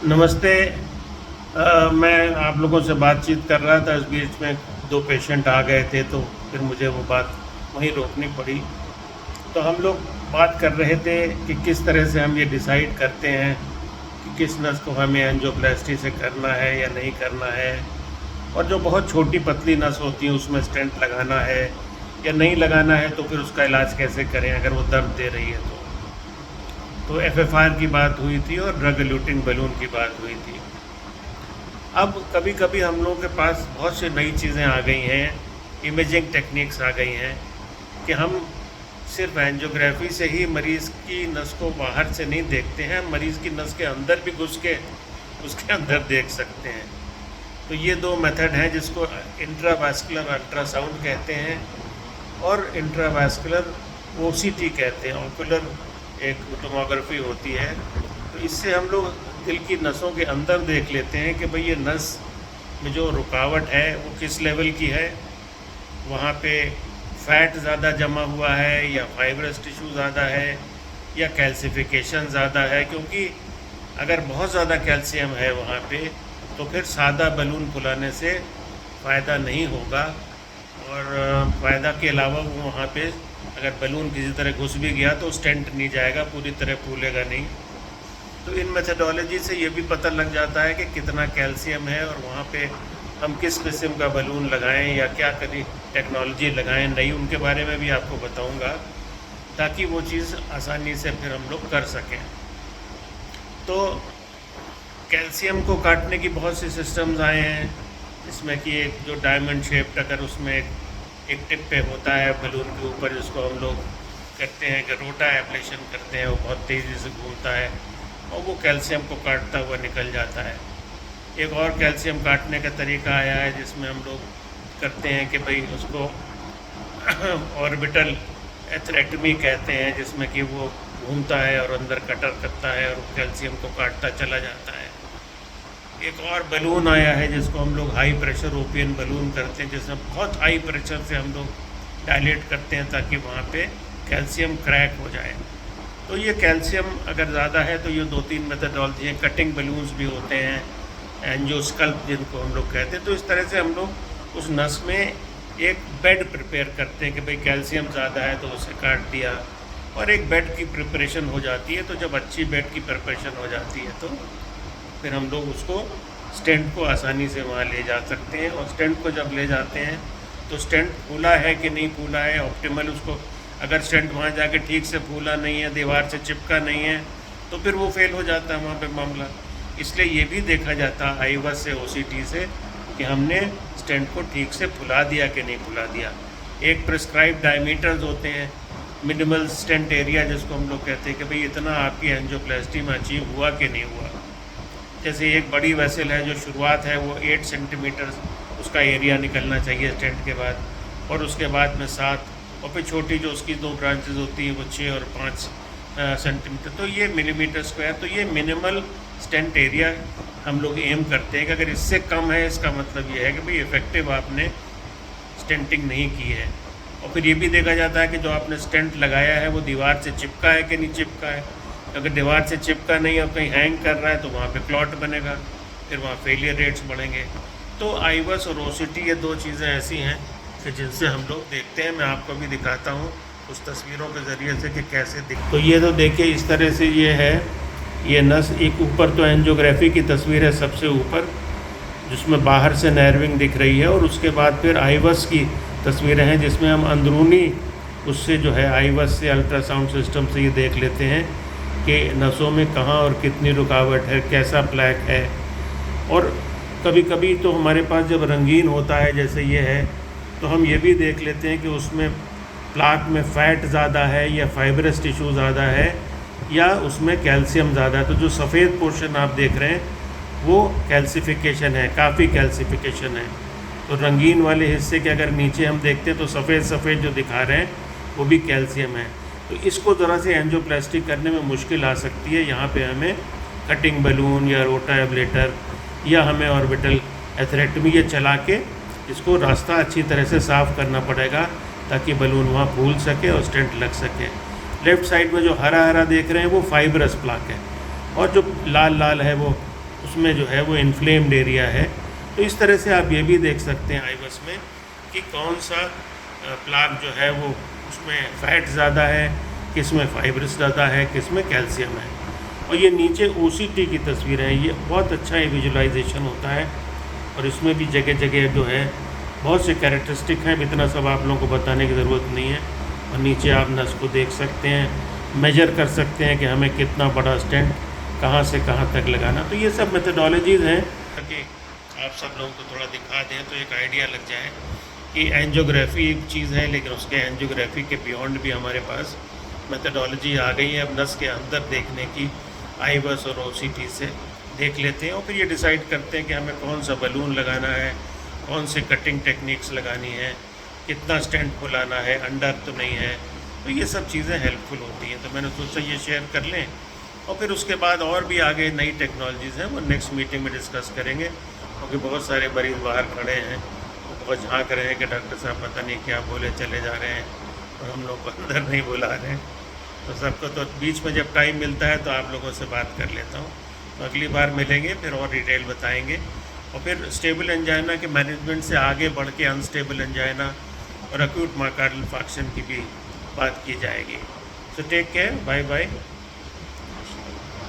नमस्ते। मैं आप लोगों से बातचीत कर रहा था, इस बीच में दो पेशेंट आ गए थे, तो फिर मुझे वो बात वहीं रोकनी पड़ी। तो हम लोग बात कर रहे थे कि किस तरह से हम ये डिसाइड करते हैं कि किस नस को हमें एंजियोप्लास्टी से करना है या नहीं करना है, और जो बहुत छोटी पतली नस होती है उसमें स्टेंट लगाना है या नहीं लगाना है, तो फिर उसका इलाज कैसे करें अगर वो दर्द दे रही है तो एफएफआर की बात हुई थी और ड्रग एल्यूटिंग बलून की बात हुई थी। अब कभी कभी हम लोगों के पास बहुत सी नई चीज़ें आ गई हैं, इमेजिंग टेक्निक्स आ गई हैं कि हम सिर्फ एंजियोग्राफी से ही मरीज़ की नस को बाहर से नहीं देखते हैं, मरीज़ की नस के अंदर भी घुस के उसके अंदर देख सकते हैं। तो ये दो मेथड हैं जिसको इंट्रावास्कुलर अल्ट्रासाउंड कहते हैं और इंट्रावास्कुलर ओसीटी कहते हैं, ऑकुलर एक टोमोग्राफी होती है। तो इससे हम लोग दिल की नसों के अंदर देख लेते हैं कि भाई ये नस में जो रुकावट है वो किस लेवल की है, वहाँ पे फैट ज़्यादा जमा हुआ है या फाइब्रस टिश्यू ज़्यादा है या कैल्सिफिकेशन ज़्यादा है। क्योंकि अगर बहुत ज़्यादा कैल्शियम है वहाँ पे तो फिर सादा बलून फुलाने से फ़ायदा नहीं होगा, और फ़ायदा के अलावा वो वहाँ पे अगर बलून किसी तरह घुस भी गया तो स्टेंट नहीं जाएगा, पूरी तरह फूलेगा नहीं। तो इन मेथडोलॉजी से ये भी पता लग जाता है कि कितना कैल्शियम है और वहाँ पे हम किस किस्म का बलून लगाएं या क्या करी टेक्नोलॉजी लगाएं नई, उनके बारे में भी आपको बताऊंगा ताकि वो चीज़ आसानी से फिर हम लोग कर सकें। तो कैल्शियम को काटने की बहुत सी सिस्टम्स आए हैं, जिसमें कि एक जो डायमंड शेप्ड, अगर उसमें एक टिप पे होता है बलून के ऊपर, जिसको हम लोग करते हैं कि रोटा एब्लेशन करते हैं, वो बहुत तेज़ी से घूमता है और वो कैल्शियम को काटता हुआ निकल जाता है। एक और कैल्शियम काटने का तरीका आया है जिसमें हम लोग करते हैं कि भाई उसको ऑर्बिटल एथरेक्टमी कहते हैं, जिसमें कि वो घूमता है और अंदर कटर करता है और कैल्शियम को काटता चला जाता है। एक और बलून आया है जिसको हम लोग हाई प्रेशर ओपियन बलून करते हैं, जिसमें बहुत हाई प्रेशर से हम लोग डायलेट करते हैं ताकि वहाँ पे कैल्शियम क्रैक हो जाए। तो ये कैल्शियम अगर ज़्यादा है तो ये दो तीन मेथडोलॉजी हैं। कटिंग बलून्स भी होते हैं, एंजियोस्कल्प जिनको हम लोग कहते हैं। तो इस तरह से हम लोग उस नस में एक बेड प्रिपेयर करते हैं कि भाई कैल्शियम ज़्यादा है तो उसे काट दिया, और एक बेड की प्रिपरेशन हो जाती है। तो जब अच्छी बेड की प्रिपरेशन हो जाती है तो फिर हम लोग उसको स्टेंट को आसानी से वहाँ ले जा सकते हैं। और स्टेंट को जब ले जाते हैं तो स्टेंट फूला है कि नहीं फूला है, ऑप्टिमल उसको, अगर स्टेंट वहाँ जाके ठीक से फूला नहीं है, दीवार से चिपका नहीं है, तो फिर वो फेल हो जाता है वहाँ पे मामला। इसलिए ये भी देखा जाता है आईवस से, ओसीटी से, कि हमने स्टेंट को ठीक से फुला दिया कि नहीं फुला दिया। एक प्रिस्क्राइब डायमीटर्स होते हैं, मिनिमल स्टेंट एरिया जिसको हम लोग कहते हैं कि भाई इतना आपकी एंजियोप्लास्टी में अचीव हुआ कि नहीं हुआ। जैसे एक बड़ी वेसल है जो शुरुआत है वो 8 सेंटीमीटर उसका एरिया निकलना चाहिए स्टेंट के बाद, और उसके बाद में 7, और फिर छोटी जो उसकी दो ब्रांचेज होती हैं वो 6 और 5 सेंटीमीटर, तो ये मिलीमीटर स्क्वायर। तो ये मिनिमल स्टेंट एरिया हम लोग एम करते हैं कि अगर इससे कम है इसका मतलब ये है कि भाई इफ़ेक्टिव आपने स्टेंटिंग नहीं की है। और फिर ये भी देखा जाता है कि जो आपने स्टेंट लगाया है वो दीवार से चिपका है कि नहीं चिपका है। अगर दीवार से चिपका नहीं और कहीं हैंग कर रहा है तो वहाँ पे क्लॉट बनेगा, फिर वहाँ फेलियर रेट्स बढ़ेंगे। तो आईवस और ओसीटी ये दो चीज़ें ऐसी हैं कि जिनसे हम लोग देखते हैं। मैं आपको भी दिखाता हूँ उस तस्वीरों के ज़रिए से कि कैसे दिख। तो ये तो देखिए इस तरह से ये है, ये नस एक ऊपर तो एंजियोग्राफी की तस्वीर है सबसे ऊपर, जिसमें बाहर से नर्विंग दिख रही है, और उसके बाद फिर आईवस की तस्वीरें हैं जिसमें हम अंदरूनी उससे जो है आईवस से अल्ट्रासाउंड सिस्टम से ये देख लेते हैं कि नसों में कहाँ और कितनी रुकावट है, कैसा प्लैक है। और कभी कभी तो हमारे पास जब रंगीन होता है जैसे ये है, तो हम ये भी देख लेते हैं कि उसमें प्लाक में फ़ैट ज़्यादा है या फाइब्रस टिश्यू ज़्यादा है या उसमें कैल्शियम ज़्यादा है। तो जो सफ़ेद पोर्शन आप देख रहे हैं वो कैल्सिफिकेशन है, काफ़ी कैल्सिफिकेशन है। तो रंगीन वाले हिस्से के अगर नीचे हम देखते हैं तो सफ़ेद सफ़ेद जो दिखा रहे हैं वो भी कैल्शियम है। तो इसको ज़रा से एंजियोप्लास्टी करने में मुश्किल आ सकती है। यहाँ पे हमें कटिंग बलून या रोटा एब्लेटर या हमें ऑर्बिटल एथरेक्टमी ये चला के इसको रास्ता अच्छी तरह से साफ़ करना पड़ेगा ताकि बलून वहाँ फूल सके और स्टेंट लग सके। लेफ़्ट साइड में जो हरा हरा देख रहे हैं वो फाइब्रस प्लाक है। और जो लाल लाल है वो उसमें जो है वो इन्फ्लेम्ड एरिया है। तो इस तरह से आप ये भी देख सकते हैं आईबस में कि कौन सा प्लाक जो है वो उसमें फैट ज़्यादा है, किस में फाइब्रस ज़्यादा है, किस में कैल्शियम है। और ये नीचे OCT की तस्वीर है, ये बहुत अच्छा ये विजुलाइजेशन होता है और इसमें भी जगह जगह जो है बहुत से कैरेक्टरिस्टिक हैं, इतना सब आप लोगों को बताने की ज़रूरत नहीं है। और नीचे आप नस को देख सकते हैं, मेजर कर सकते हैं कि हमें कितना बड़ा स्टेंट कहाँ से कहाँ तक लगाना। तो ये सब मेथडोलॉजीज़ हैं ताकि आप सब लोगों को थोड़ा दिखा दें तो एक आइडिया लग जाए कि एंजियोग्राफी एक चीज़ है, लेकिन उसके एंजियोग्राफी के बियॉन्ड भी हमारे पास मेथडोलॉजी आ गई है अब नस के अंदर देखने की। आईबस और OCT से देख लेते हैं और फिर ये डिसाइड करते हैं कि हमें कौन सा बलून लगाना है, कौन से कटिंग टेक्निक्स लगानी है, कितना स्टेंट फुलाना है, अंडर तो नहीं है। तो ये सब चीज़ें हेल्पफुल होती हैं। तो मैंने सोचा ये शेयर कर लें और फिर उसके बाद और भी आगे नई टेक्नोलॉजीज़ हैं वो नेक्स्ट मीटिंग में डिस्कस करेंगे, क्योंकि बहुत सारे मरीज़ बाहर खड़े हैं, वो झाँक रहे हैं कि डॉक्टर साहब पता नहीं क्या बोले चले जा रहे हैं और हम लोग को अंदर नहीं बुला रहे हैं। तो सबको तो बीच में जब टाइम मिलता है तो आप लोगों से बात कर लेता हूँ। तो अगली बार मिलेंगे फिर और डिटेल बताएंगे और फिर स्टेबल एंजाइना के मैनेजमेंट से आगे बढ़ के अनस्टेबल एंजाइना और एक्यूट मायोकार्डियल इंफार्क्शन की भी बात की जाएगी। So take care, bye bye.